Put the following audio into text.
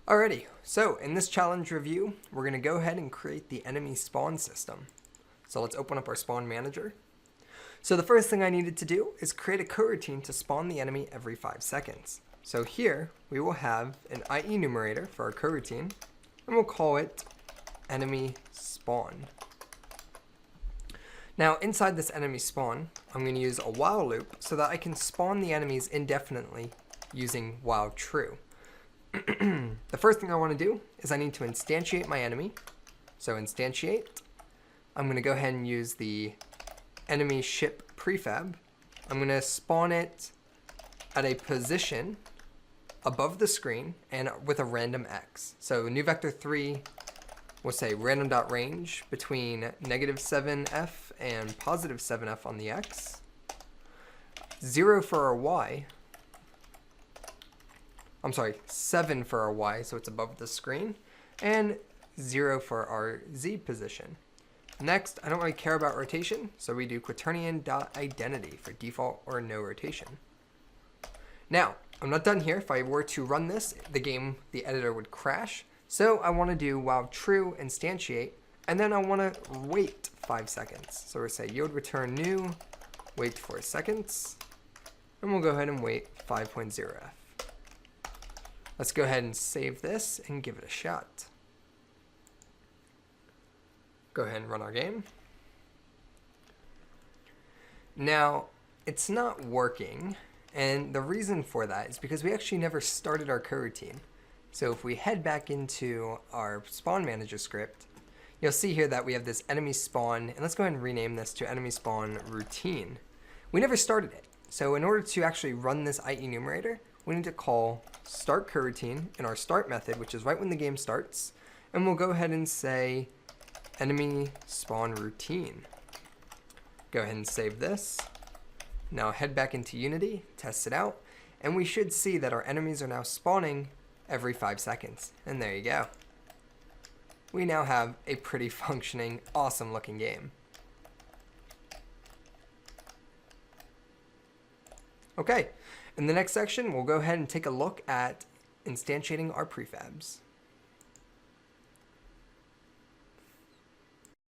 Alrighty, so in this challenge review, we're going to go ahead and create the enemy spawn system. So let's open up our spawn manager. So the first thing I needed to do is create a coroutine to spawn the enemy every 5 seconds. So here we will have an IE numerator for our coroutine, and we'll call it enemy spawn. Now inside this enemy spawn, I'm going to use a while loop so that I can spawn the enemies indefinitely using while true. The first thing I want to do is I need to instantiate my enemy. So instantiate, I'm going to go ahead and use the enemy ship prefab. I'm going to spawn it at a position above the screen and with a random X. So new vector 3 will say random.range between -7f and +7f on the X. 0 for our Y. I'm sorry, 7 for our Y, so it's above the screen, and 0 for our Z position. Next, I don't really care about rotation, so we do quaternion.identity for default or no rotation. Now, I'm not done here. If I were to run this, the editor would crash. So I want to do while true instantiate, and then I want to wait 5 seconds. So we'll say yield return new, wait 4 seconds, and we'll go ahead and wait 5.0f. Let's go ahead and save this and give it a shot. Go ahead and run our game. Now, it's not working, and the reason for that is because we actually never started our coroutine. So if we head back into our spawn manager script, you'll see here that we have this enemy spawn, and let's go ahead and rename this to enemy spawn routine. We never started it. So in order to actually run this IE numerator, we need to call start coroutine in our start method, which is right when the game starts, and we'll go ahead and say enemy spawn routine. Go ahead and save this. Now head back into Unity, test it out, and we should see that our enemies are now spawning every 5 seconds. And there you go. We now have a pretty functioning, awesome looking game. Okay, in the next section, we'll go ahead and take a look at instantiating our prefabs.